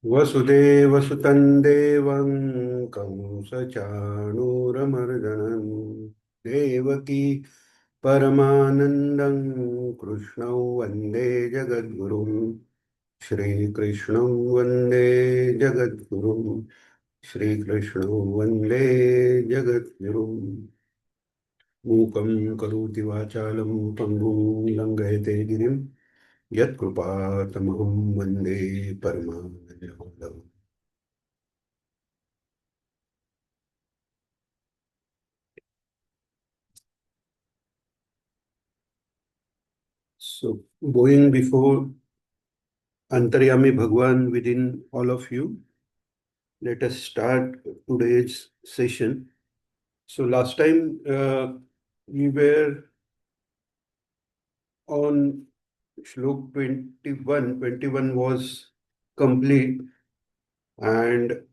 वसुदेवसुतं देवं कंसचाणूरमर्दनं देवकी परमानन्दं कृष्णं वन्दे जगद्गुरुं श्रीकृष्णं वन्दे जगद्गुरुं श्रीकृष्णं वन्दे जगद्गुरुं मूकं करोति वाचालं पङ्गुं लङ्घयते गिरिं यत्कृपातमहं वन्दे परमानन्दम्. So, going before Antaryami Bhagwan within all of you, let us start today's session. So, last time we were on Shlok 21. 21 was complete, and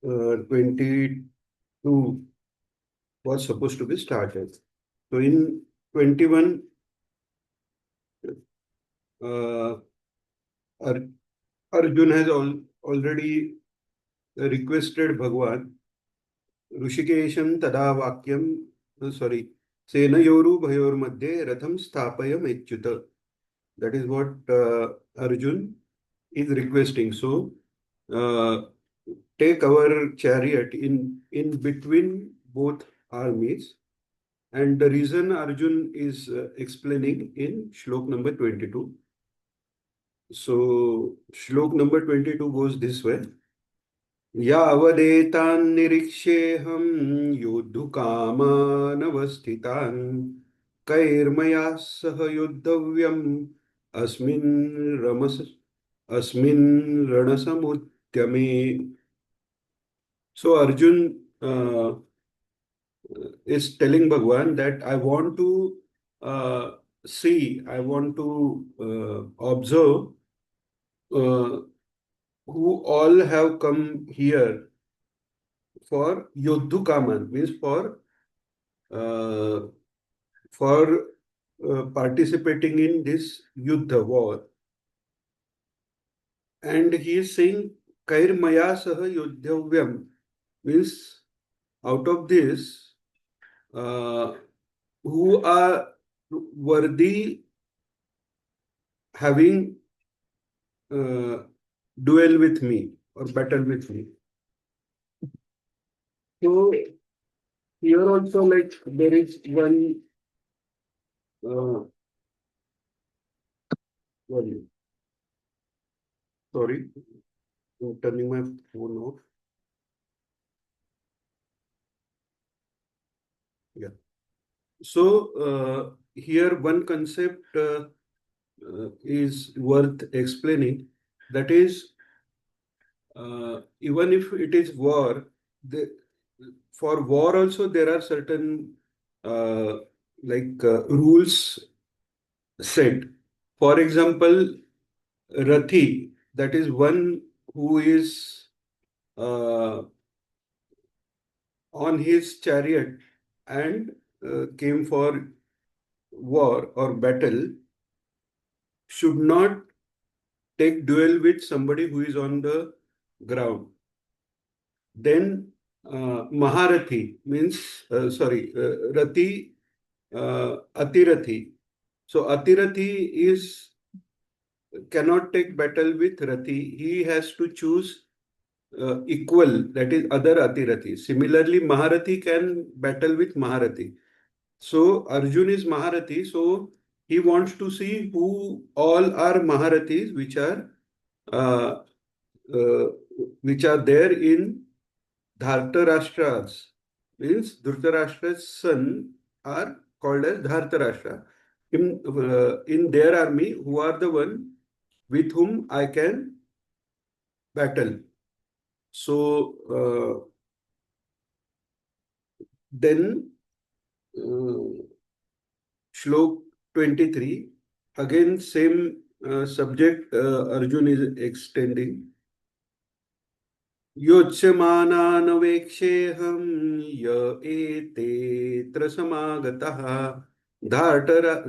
22 was supposed to be started. So, in 21, uh, Ar- Arjun has already requested Bhagwan ऋषिकेशं तदा वाक्यं sorry सेनयोरुभयोर्मध्ये रथं स्थापयमेच्युत. That is what Arjun is requesting. So uh, take our chariot in between both armies, and the reason Arjun is explaining in shlok number 22. So shlok number 22 goes this way. यावदेतान्निरीक्ष्येऽहं योद्धुकामानवस्थितान् कैर्मया सह योद्धव्यम् अस्मिन् रणसमुद्यमे. So Arjun is telling Bhagwan that I want to uh, I want to observe uh, who all have come here for Yodhukaman, means uh, for participating in this Yuddha war. And he is saying, Kair Maya Saha Yudhavyam, means out of this, uh, who are worthy having uh, duel with me or battle with me. So here also, like, there is uh, one, sorry, I'm turning my phone off. Yeah. So here one concept is worth explaining. That is, even if it is war, for war also there are certain uh, rules set. For example, Rathi, that is one who is uh, on his chariot and came for war or battle, should not take duel with somebody who is on the ground. Then Maharathi means, Rati, Atirathi. So Atirathi is cannot take battle with Rati. He has to choose equal, that is other Atirathi. Similarly, Maharathi can battle with Maharathi. So Arjun is Maharathi. So he wants to see who all are Maharathis, uh, uh, which are there in Dhartarashtra's, means Dhritarashtra's son are called as Dhartarashtra. In their army, who are the one with whom I can battle. So then uh, Shlok 23, again same subject Arjun is extending. योत्स्यमानानवेक्षेऽहं य एतेऽत्र समागतः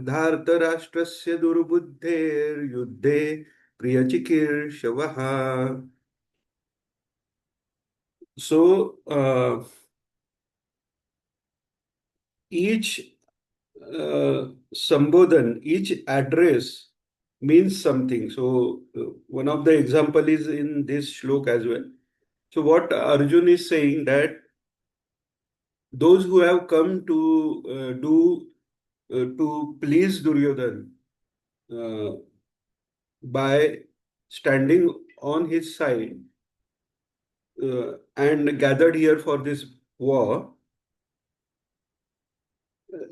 धार्तराष्ट्रस्य दुर्बुद्धेर्युद्धे प्रियचिकीर्षवः. So each Sambodhan, each address means something. So one of the example is in this shlok as well. So what Arjun is saying that those who have come to do to please Duryodhan uh, by standing on his side and gathered here for this war,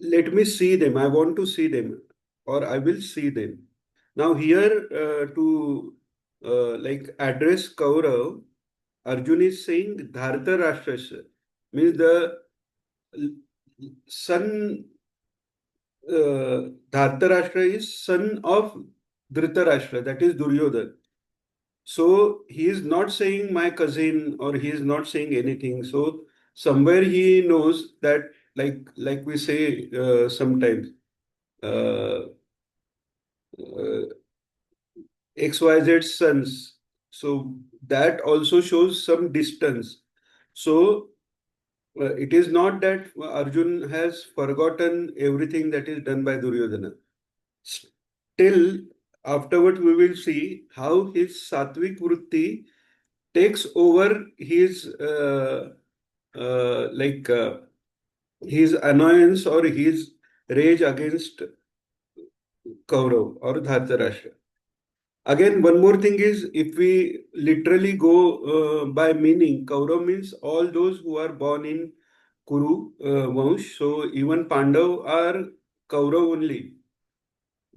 let me see them. I want to see them, or I will see them. Now, here to like address Kaurav, Arjun is saying Dharta Rashtrasya, means the son, Dhartarashtra is son of Dhritarashtra, that is Duryodhana. So he is not saying my cousin or he is not saying anything. So somewhere he knows that, like we say sometimes, uh, uh, XYZ sons. So that also shows some distance. So it is not that Arjun has forgotten everything that is done by Duryodhana. Still, afterwards we will see how his sattvic vritti takes over his like his annoyance or his rage against Kaurav or Dhartarashtra. Again, one more thing is if we literally go by meaning, Kaurav means all those who are born in Kuru Vansh. So even Pandav are Kaurav only.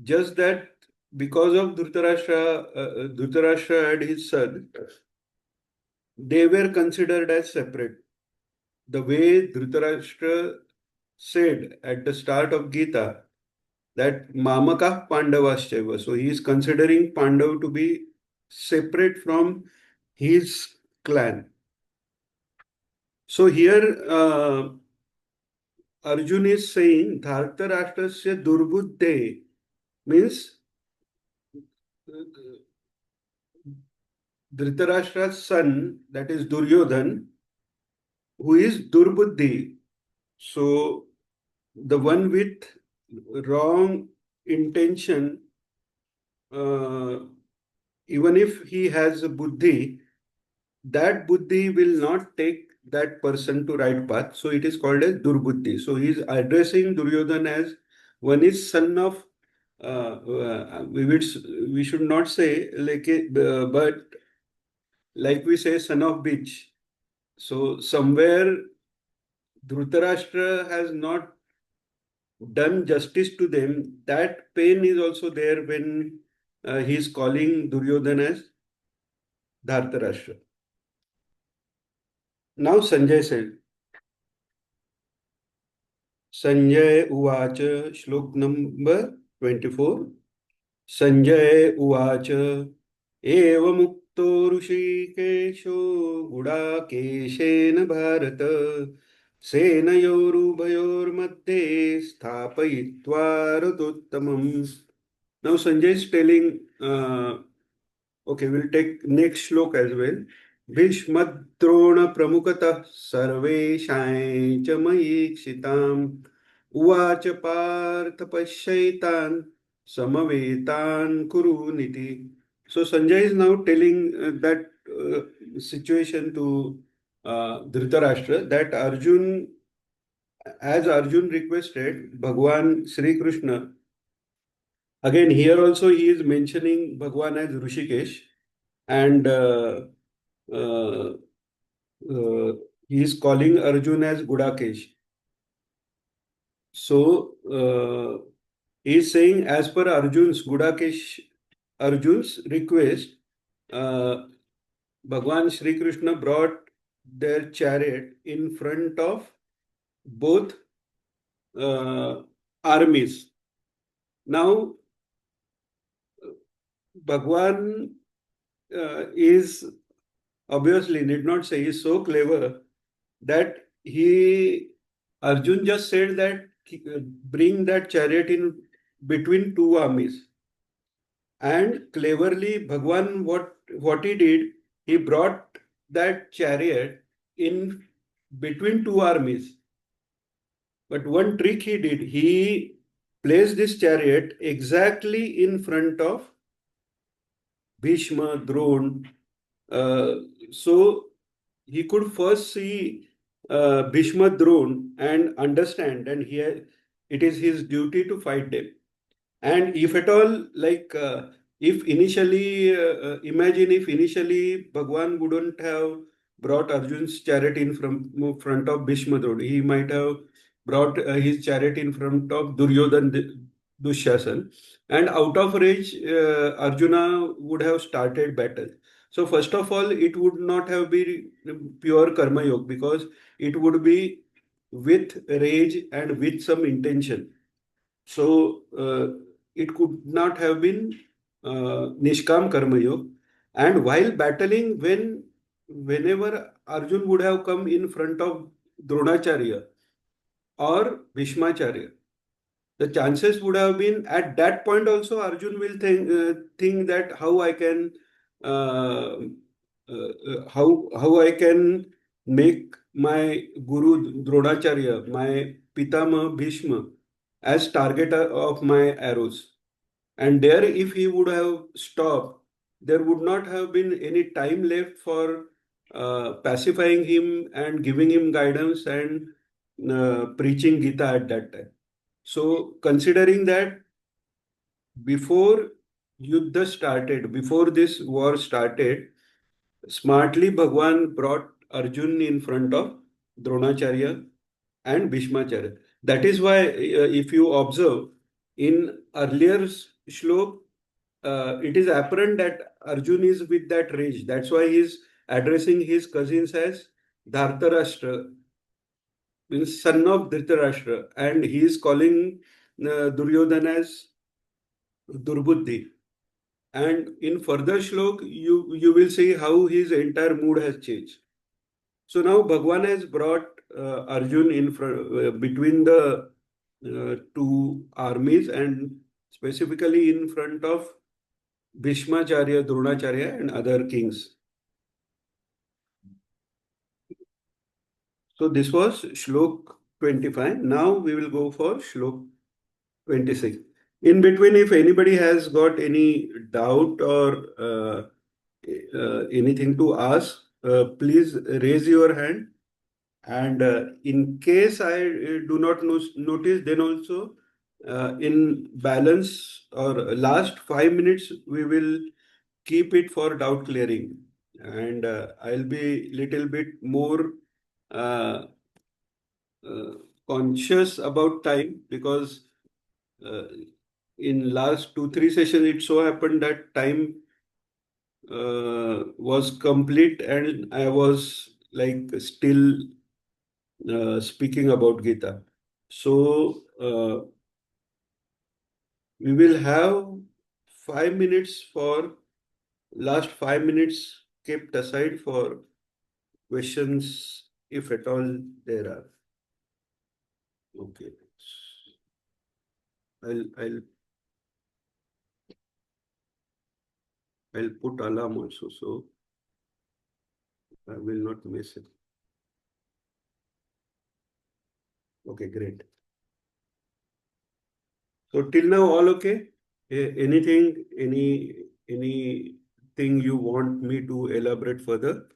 Just that because of Dhritarashtra and his son, they were considered as separate. The way Dhritarashtra said at the start of Gita that Mamaka Pandavascheva. So he is considering Pandav to be separate from his clan. So here Arjun is saying Dhartarashtrasya Durbuddhe means Dhritarashtra's son, that is Duryodhan, who is Durbuddhi. So the one with wrong intention, uh, even if he has a buddhi, that buddhi will not take that person to right path. So it is called as Durbuddhi. So he is addressing Duryodhan as one is son of. We should not say like but like we say son of bitch. So somewhere Dhritarashtra has not done justice to them. That pain is also there when he is calling Duryodhana as Dhartarashtra. Now Sanjay said, Sanjay Uvacha, Shlok number 24. Sanjay Uvacha, Eva Mukto Rushikesho Gudakeshena Bharata Senayorubhayormadhe Sthapayitva Ratuttamam. Now Sanjay is telling, okay, we'll take next shlok as well. भीष्मद्रोण प्रमुखतः सर्वेषां च मयीक्षिताम् उवाच Partha पश्यैतान् समवेतान् कुरुनिति. So Sanjay is now telling that situation to Dhritarashtra that Arjun, as Arjun requested, Bhagwan Sri Krishna. Again, here also he is mentioning Bhagwan as Rishikesh, and uh, he is calling Arjun as Gudakesh. So he is saying, as per Arjun's request, uh, Bhagwan Sri Krishna brought their chariot in front of both armies. Now, Bhagwan is obviously need not say is so clever that Arjun just said that bring that chariot in between two armies. And cleverly, Bhagwan, what he did, he brought that chariot in between two armies. But one trick he did, he placed this chariot exactly in front of Bhishma, Drona. Uh, so he could first see Bhishma, Drona and understand, and it is his duty to fight them. And if at all, if initially, imagine if initially Bhagwan wouldn't have brought Arjun's chariot in from front of Bhishma Drona, he might have brought his chariot in front of Dushyasan, and out of rage, Arjuna would have started battle. So first of all, it would not have been pure karma yoga because it would be with rage and with some intention. So it could not have been Nishkam Karma Yoga. And while battling, whenever Arjun would have come in front of Dronacharya or Bhishmacharya, the chances would have been at that point also Arjun will think that how I can how I can make my Guru Dronacharya, my Pitama Bhishma as target of my arrows. And there, if he would have stopped, there would not have been any time left for pacifying him and giving him guidance and preaching Gita at that time. So, considering that before Yuddha started, before this war started, smartly Bhagwan brought Arjun in front of Dronacharya and Bhishmacharya. That is why, if you observe, in earlier shlok, it is apparent that Arjun is with that rage. That's why he is addressing his cousins as Dhartarashtra, means son of Dhritarashtra, and he is calling Duryodhana as Durbuddhi. And in further shlok, you will see how his entire mood has changed. So now Bhagwan has brought Arjun in front, between the two armies and specifically in front of Bhishmacharya, Dronacharya, and other kings. So this was Shlok 25. Now we will go for Shlok 26. In between, if anybody has got any doubt or anything to ask, please raise your hand. And in case I do not notice, then also in balance or last 5 minutes, we will keep it for doubt clearing. And I'll be little bit more uh, uh, conscious about time because uh, in last 2 3 sessions it so happened that time was complete and I was like still speaking about Gita. So we will have 5 minutes for last 5 minutes kept aside for questions if at all there are. Okay. I'll I'll put alarm also so I will not miss it. Okay, great. So till now all okay? Anything you want me to elaborate further?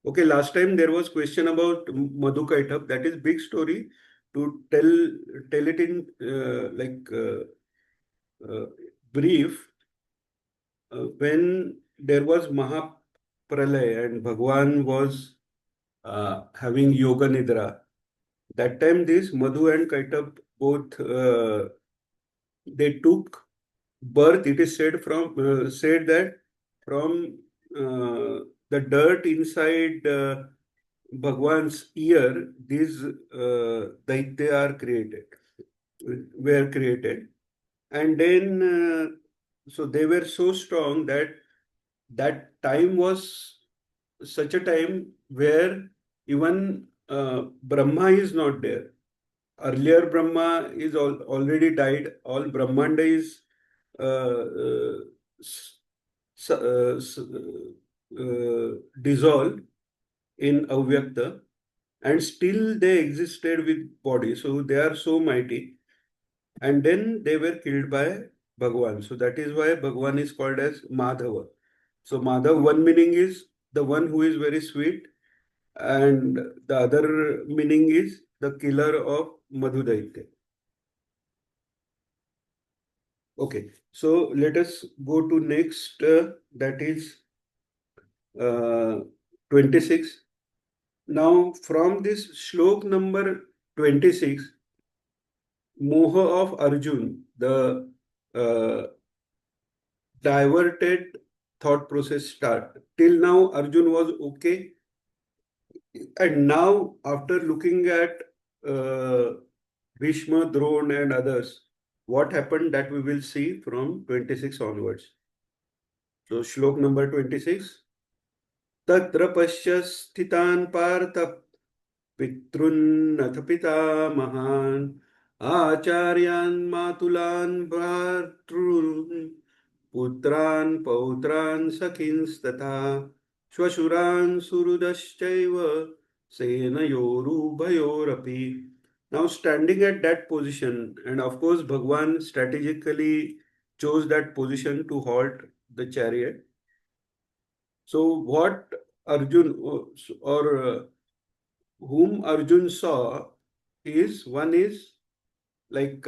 Okay, last time there was question about Madhu Kaitap. That is big story. To tell it in uh, brief, when there was Mahapralaya and Bhagwan was having Yoga Nidra, that time this Madhu and Kaitap both they took birth. It is said that from the dirt inside Bhagwan's ear, these Daitya were created. And then, so they were so strong that that time was such a time where even Brahma is not there. Earlier, Brahma is already died. All Brahmanda is uh, s- dissolved, in Avyakta, and still they existed with body. So they are so mighty. And then they were killed by Bhagwan. So that is why Bhagwan is called as Madhava. So Madhav, one meaning is the one who is very sweet, and the other meaning is the killer of Madhudaitya. Okay, so let us go to next, that is uh, 26. Now, from this shlok number 26, Moha of Arjun, the uh, diverted thought process start. Till now, Arjun was okay. And now, after looking at uh, Bhishma, Drona, and others, what happened that we will see from 26 onwards. So, shlok number 26. Tatra pashya sthitan partha पितॄन्नथ पितामहान् आचार्यान् मातुलान् भ्रातॄन् पुत्रान् पौत्रान् सखींस्तथा श्वशुरान् सुहृदश्चैव सेनयोरुभयोरपि. Now standing at that position, and of course Bhagwan strategically chose that position to halt the chariot. So what Arjun or whom Arjun saw is one is like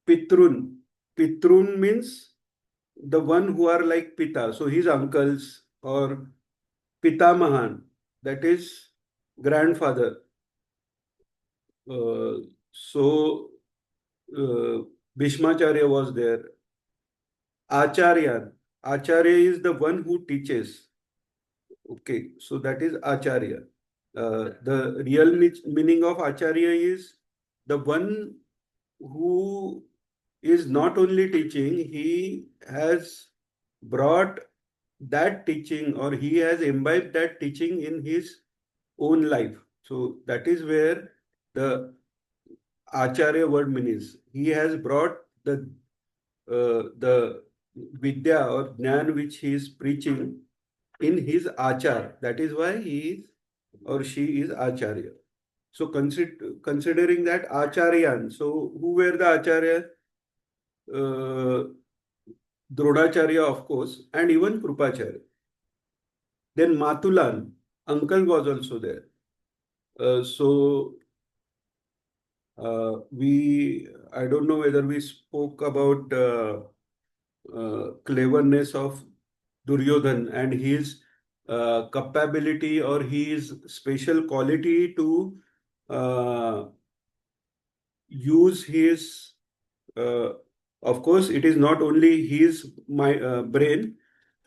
Pitrun. Pitrun means the one who are like Pita, so his uncles, or Pitamahan, that is grandfather. Uh, so Bhishmacharya was there. Acharya. Acharya is the one who teaches. Okay, so that is Acharya. The real meaning of Acharya is the one who is not only teaching, he has brought that teaching, or he has imbibed that teaching in his own life. So that is where the Acharya word means. He has brought the Vidya or Jnana which he is preaching in his Achar. That is why he is or she is Acharya. So considering that Acharyan, so who were the Acharya? Uh, Drodacharya, of course, and even Krupacharya. Then Matulan, uncle was also there. So I don't know whether we spoke about cleverness of Duryodhan and his capability or his special quality to uh, use his, uh, of course, it is not only his brain.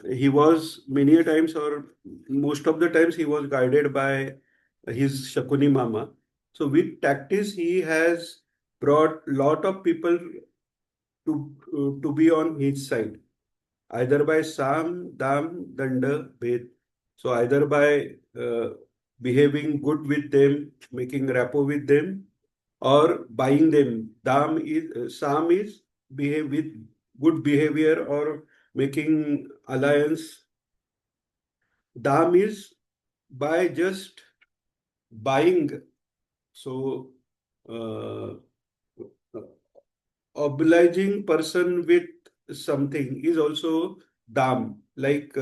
He was many a times, or most of the times, he was guided by his Shakuni Mama. So with tactics, he has brought lot of people to be on his side, either by Sam, Dam, Danda, Bhed. So either by behaving good with them, making rapport with them, or buying them. Sam is behave with good behavior or making alliance. Dam is by just buying. So uh, obliging person with something is also dam. Like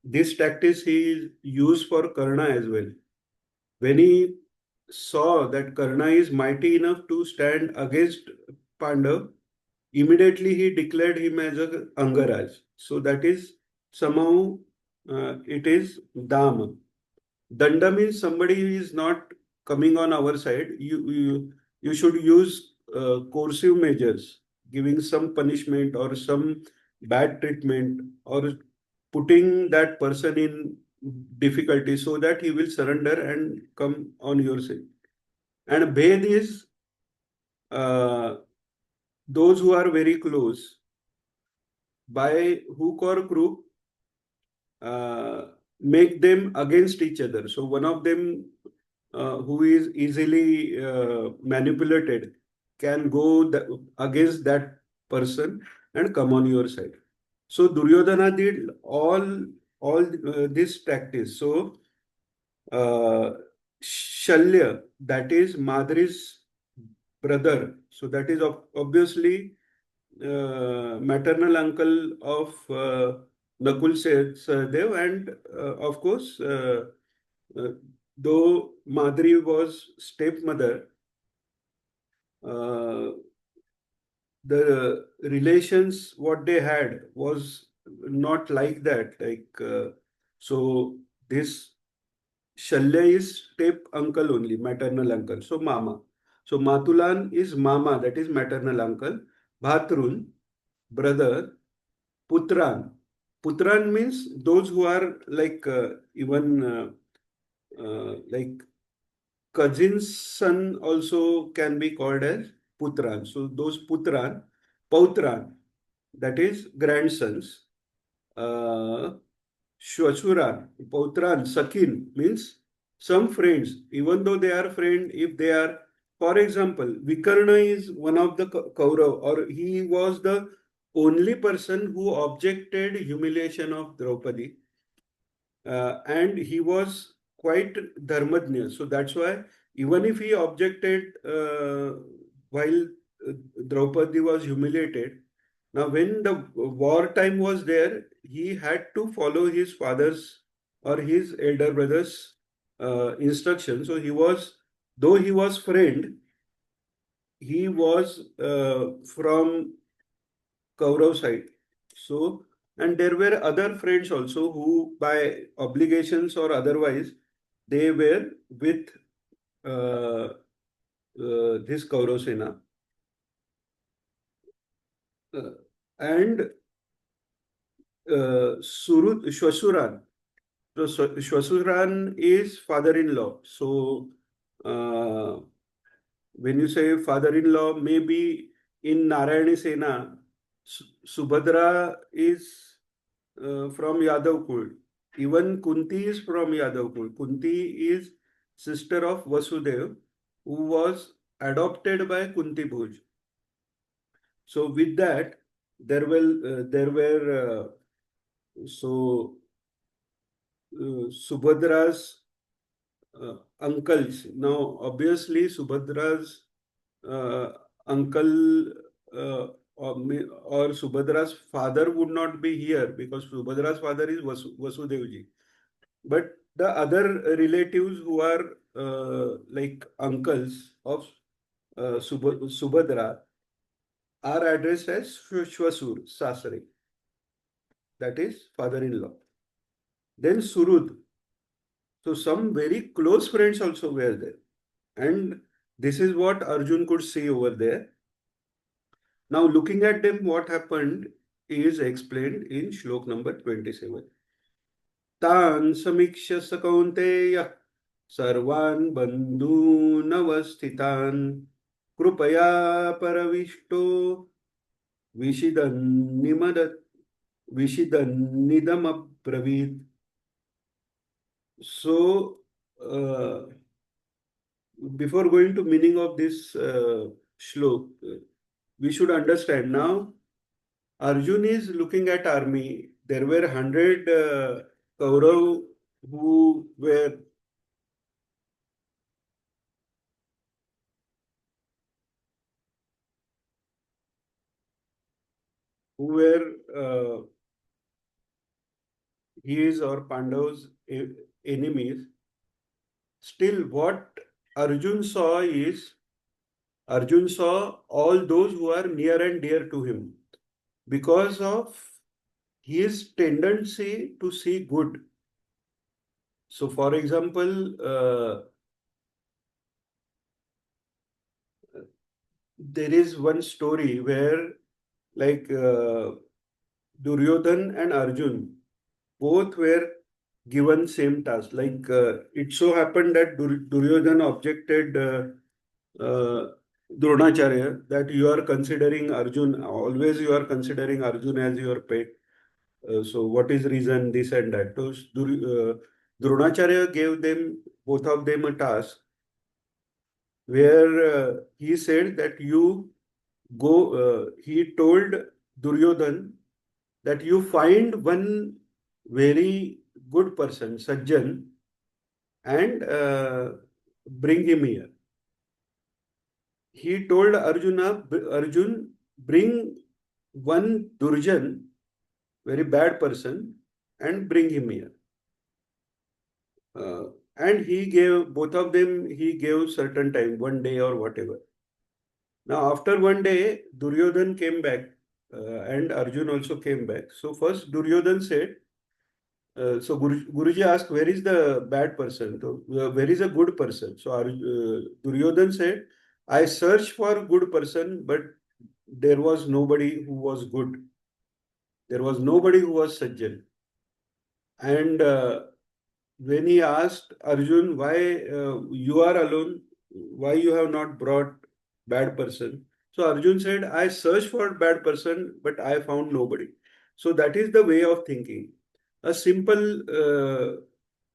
this tactics he used for Karna as well. When he saw that Karna is mighty enough to stand against Pandav, immediately he declared him as a Angaraj. So that is somehow it is dam. Danda means somebody who is not coming on our side. You should use coercive measures, giving some punishment or some bad treatment, or putting that person in difficulty so that he will surrender and come on your side. And Bhed is uh, those who are very close by hook or crook, make them against each other. So one of them who is easily manipulated can go against that person and come on your side. So Duryodhana did all all this practice. So, uh, Shalya, that is Madri's brother. So that is obviously maternal uncle of Nakul Sahdev, and of course, uh, though Madri was stepmother, uh, the relations what they had was not like that. So this Shalya is step uncle only, maternal uncle. So mama. So Matulan is mama, that is maternal uncle. Bhatrun, brother. Putran. Putran means those who are even like cousin's son also can be called as Putran. So those Putran, Pautran, that is grandsons. Uh, Shwasuran, Pautran, Sakin means some friends, even though they are friend, if they are, for example, Vikarna is one of the Kaurav, or he was the only person who objected humiliation of Draupadi, and he was quite dharmadnya. So that's why even if he objected while Draupadi was humiliated, now when the war time was there, he had to follow his father's or his elder brother's instruction. So he was, though he was friend, he was from Kaurav side. So, and there were other friends also who, by obligations or otherwise, they were with this Kaurav Sena. Uh, and Shwasuran. So, Shwasuran is father-in-law. So, uh, when you say father-in-law, maybe in Narayani Sena, Subhadra is from Yadav Kul. Even Kunti is from Yadav Kul. Kunti is sister of Vasudev, who was adopted by Kunti Bhuj. So with that, there were so Subhadra's uncles. Now, obviously, Subhadra's uh, uncle or Subhadra's father would not be here because Subhadra's father is Vasudevji. But the other relatives who are like uncles of Subhadra are addressed as Shwasur, Sasare, that is father-in-law. Then Surud. So some very close friends also were there. And this is what Arjun could see over there. Now looking at them, what happened is explained in shlok number 27. तान् समीक्ष्य स कौन्तेय सर्वान् बन्धूनवस्थितान् कृपया परविष्टो विषिदन्निमद विषिदन्निदमब्रवीत्. So, before going to meaning of this shlok, we should understand now Arjun is looking at army. There were 100 Kaurav who were who were his or Pandav's enemies. Still, what Arjun saw is Arjun saw all those who are near and dear to him because of his tendency to see good. So, for example, there is one story where, like, Duryodhan and Arjun both were given same task. Like, it so happened that Duryodhan objected Dronacharya that you are considering Arjun, always you are considering Arjun as your pet. So what is reason this and that? So Dronacharya gave them, both of them, a task where he said that you he told Duryodhan that you find one very good person, Sajjan, and bring him here. He told Arjun, bring one Durjan, very bad person, and bring him here. And he gave both of them, he gave certain time, 1 day or whatever. Now, after 1 day, Duryodhan came back and Arjun also came back. So, first Duryodhan said, Guruji asked, where is the bad person? So, where is a good person? So, Duryodhan said, I searched for good person, but there was nobody who was good. There was nobody who was Sajjan. And when he asked Arjun, why you are alone, why you have not brought bad person? So Arjun said, I searched for bad person, but I found nobody. So that is the way of thinking. A simple,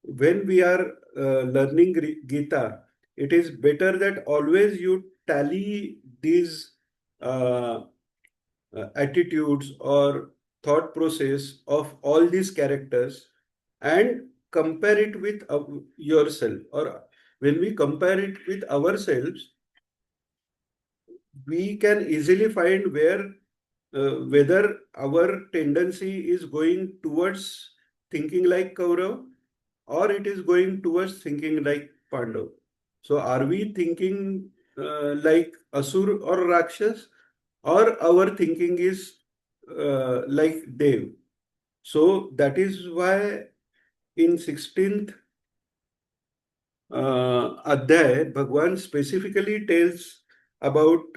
when we are learning Gita, it is better that always you tally these uh, attitudes or thought process of all these characters and compare it with yourself, or when we compare it with ourselves, we can easily find whether our tendency is going towards thinking like Kaurav or it is going towards thinking like Pandav. So are we thinking like Asur or Rakshas, or our thinking is like Dev? So that is why in 16th Adhyay, Bhagwan specifically tells about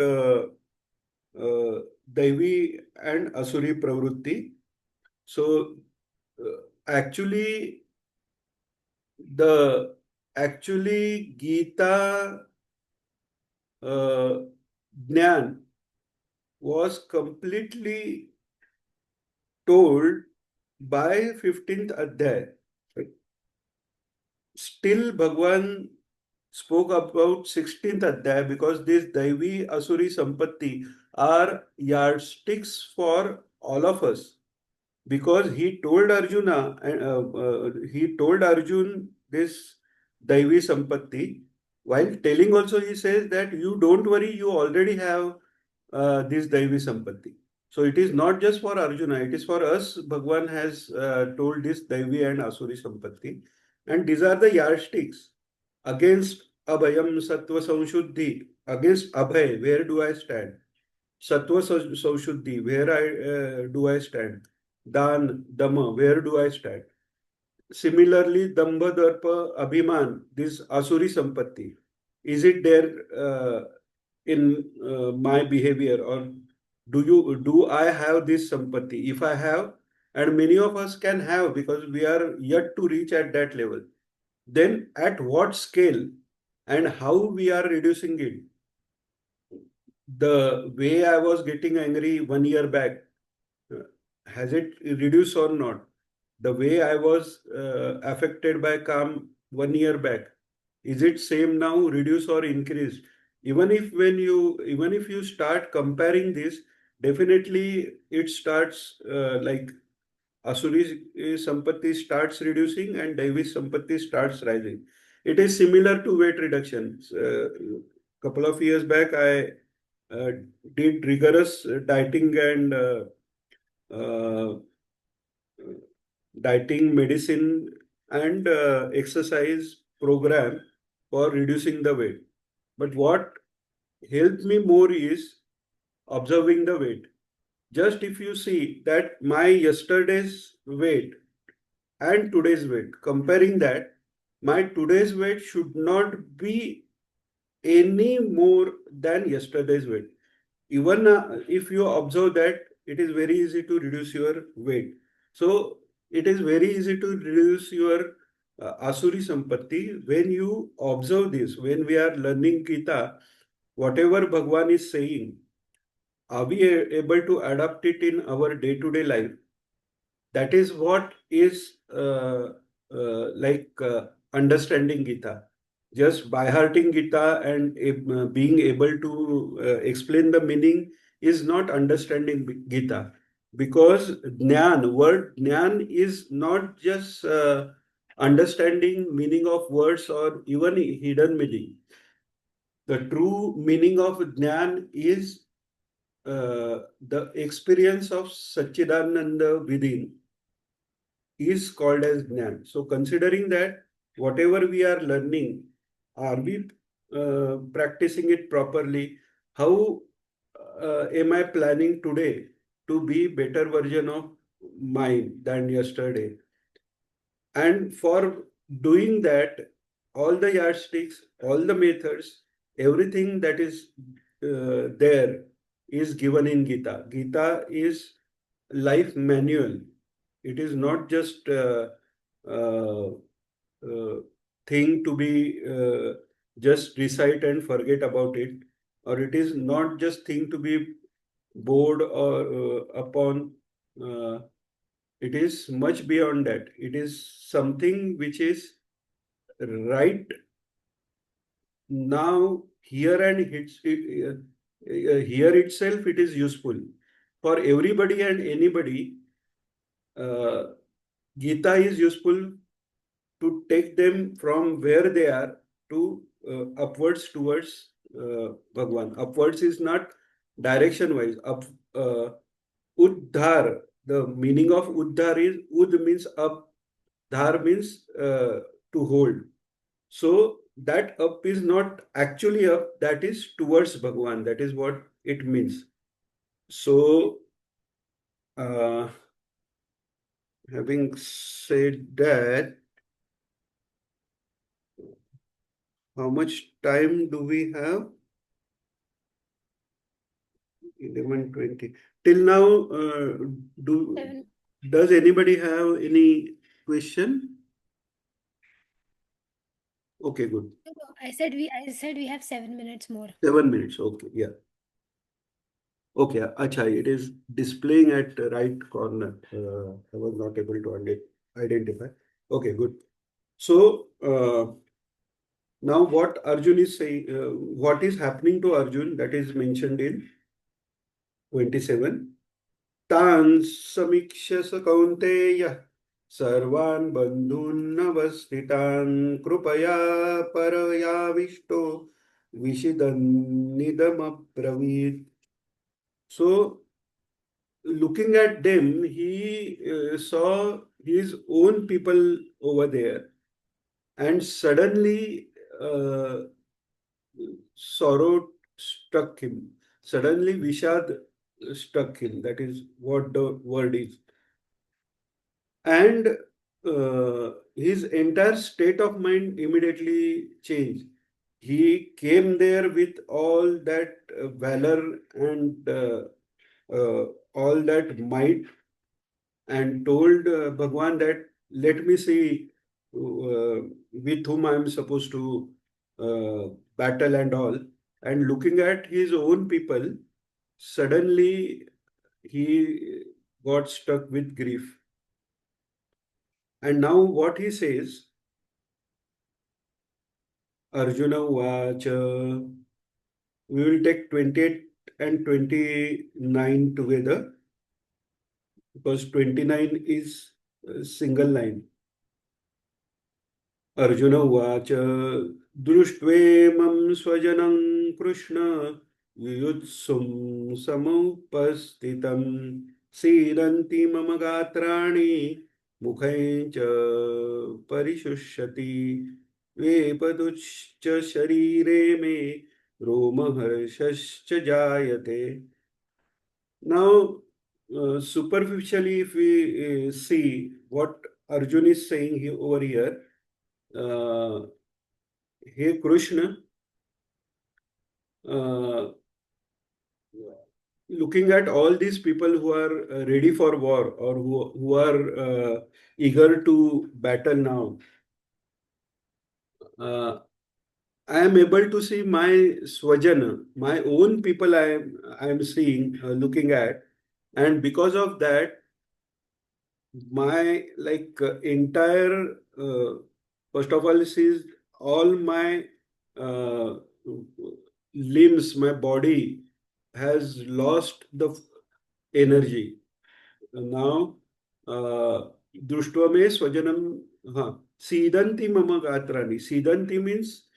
Daivi and Asuri Pravrutti. So actually, the actually Gita Jnana was completely told by 15th Adhyay. Still, Bhagwan spoke about 16th Adhyay because this Daivi Asuri Sampatti are yardsticks for all of us. Because he told Arjuna, he told Arjun this Daivi Sampatti, while telling also he says that you don't worry, you already have this Daivi Sampatti. So it is not just for Arjuna, it is for us. Bhagwan has told this Daivi and Asuri Sampatti. And these are the yardsticks against Abhayam Sattva Samshuddhi. Against Abhay, where do I stand? Sattva Samshuddhi, where do I stand? Dan, Dama, where do I stand? Similarly, Dambha, Darpa, Abhiman, this Asuri Sampatti, is it there in my behavior, or do I have this Sampatti? If I have, and many of us can have because we are yet to reach at that level, then at what scale and how we are reducing it? The way I was getting angry 1 year back, uh, has it reduced or not? The way I was affected by calm 1 year back, is it same now, reduce or increase? Even if you start comparing this, definitely it starts like Asuri Sampatti starts reducing and Daivi Sampatti starts rising. It is similar to weight reduction. Couple of years back, I uh, did rigorous dieting and uh, dieting, medicine, and exercise program for reducing the weight. But what helped me more is observing the weight. Just if you see that my yesterday's weight and today's weight, comparing that, my today's weight should not be any more than yesterday's weight. Even if you observe that, it is very easy to reduce your weight. So it is very easy to reduce your Asuri Sampatti when you observe this. When we are learning Gita, whatever Bhagwan is saying, are we able to adapt it in our day-to-day life? That is what is understanding Gita. Just by hearting Gita and being able to explain the meaning is not understanding Gita. because word jnana is not just understanding meaning of words or even hidden meaning. The true meaning of jnana is the experience of Satchidananda within is called as Jnana. So, considering that whatever we are learning, are we practicing it properly? How am I planning today to be better version of mine than yesterday? And for doing that, all the yardsticks, all the methods, everything that is there is given in Gita. Gita is life manual. It is not just uh, uh, thing to be just recite and forget about it, or it is not just thing to be bored or upon. Uh, it is much beyond that. It is something which is right now here and here itself. It is useful for everybody and anybody. Uh, Gita is useful to take them from where they are to upwards towards Bhagwan. Upwards is not direction wise. Uddhar, the meaning of Uddhar is Ud means up, Dhar means to hold. So that up is not actually up, that is towards Bhagwan. That is what it means. So, uh, having said that, how much time do we have? 11:20. Till now, do Seven. does anybody have any question? Okay, good. No, I said we have 7 minutes more. 7 minutes. Okay, yeah. Okay, acha, it is displaying at the right corner. I was not able to identify. Okay, good. So now what Arjun is saying, what is happening to Arjun, that is mentioned in 27. तान् समीक्ष्य स कौन्तेयः सर्वान् बन्धून्नवस्थितान् कृपया परयाविष्टो विषिदन्निदमब्रवीत्. So, looking at them, he saw his own people over there, and suddenly uh, sorrow struck him. Suddenly, Vishad struck him. That is what the word is. And his entire state of mind immediately changed. He came there with all that valor and all that might, and told Bhagwan that let me see with whom I am supposed to battle and all. And looking at his own people, suddenly he got stuck with grief. And now what he says, Arjuna Vacha, we will take 28 and 29 together because 29 is a single line. Arjun उवाच दृष्ट्वेमं स्वजनं कृष्ण युयुत्सुं समुपस्थितं सीदन्ति मम गात्राणि मुखैः च परिशुष्यति वेपतुश्च शरीरे मे रोमहर्षश्च जायते. Now, superficially, if we see what Arjun is saying here, over here, uh, hey Krishna, uh, looking at all these people who are ready for war or who are eager to battle now, uh, I am able to see my swajana, my own people. I am seeing, looking at, and because of that, my like entire first of all, this is all my uh, limbs, my body has lost the energy. Now, दृष्ट्वा मे स्वजनम, हाँ, सीदंती मम गात्राणि. Sidanti means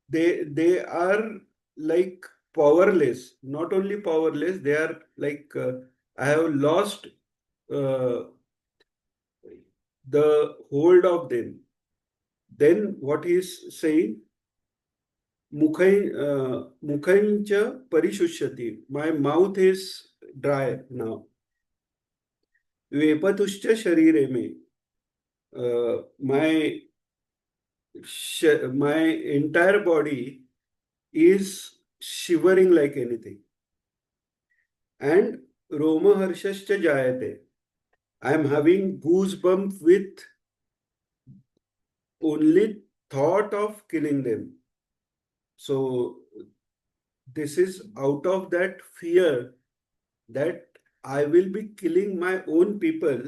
they are like powerless. Not only powerless, they are like I have lost uh, the hold of them. Then what he is saying, mukhaincha parishushati. My mouth is dry now. Vepatuscha sharire me. My my entire body is shivering like anything. And Roma harshascha jayate. I am having goosebumps with only thought of killing them. So this is out of that fear that I will be killing my own people,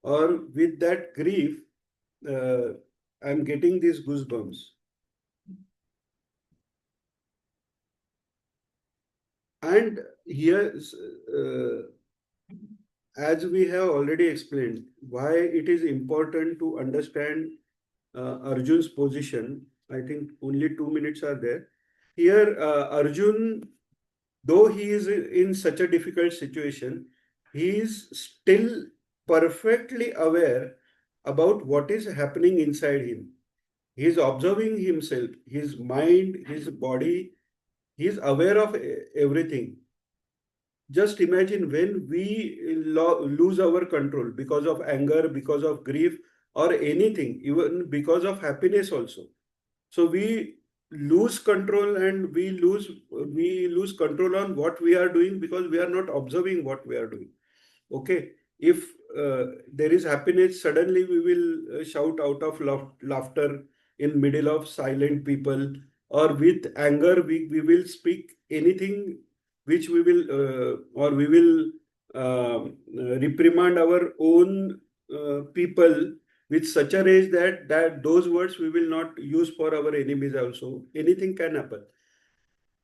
or with that grief, uh, I'm getting these goosebumps. And here, as we have already explained, why it is important to understand Arjun's position. I think only 2 minutes are there. Here, Arjun, though he is in such a difficult situation, he is still perfectly aware about what is happening inside him. He is observing himself, his mind, his body. He is aware of everything. Just imagine when we lose our control because of anger, because of grief, or anything, even because of happiness also. So we lose control, and we lose control on what we are doing because we are not observing what we are doing. Okay, if there is happiness, suddenly we will shout out of laughter in middle of silent people, or with anger we will speak anything which we will or we will reprimand our own people with such a rage that those words we will not use for our enemies also. Anything can happen.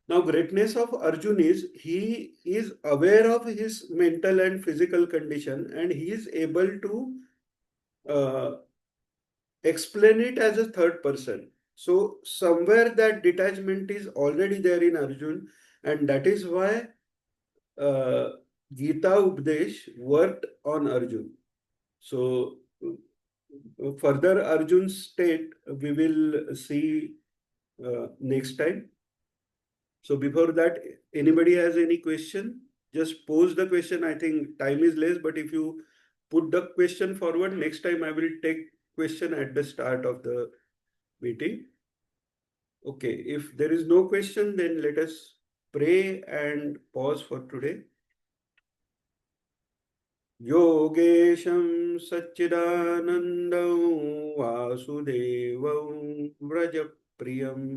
Now, greatness of Arjun is he is aware of his mental and physical condition, and he is able to uh, explain it as a third person. So, somewhere that detachment is already there in Arjun, and that is why uh, Gita Updesh worked on Arjun. So, further Arjun's state we will see next time. So before that, anybody has any question? Just pose the question. I think time is less, but if you put the question forward, next time I will take question at the start of the meeting. Okay, if there is no question, then let us pray and pause for today. योगेशं सच्चिदानन्दं वासुदेवं व्रजप्रियम्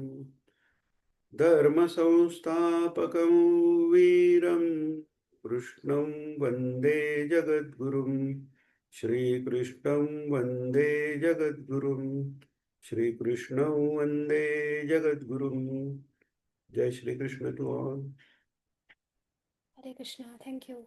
धर्मसंस्थापकं वीरं कृष्णं वन्दे जगद्गुरुं श्रीकृष्णं वन्दे जगद्गुरुं श्रीकृष्णं वन्दे जगद्गुरुं. जय Shri Krishna to all. Hare Krishna. Thank you.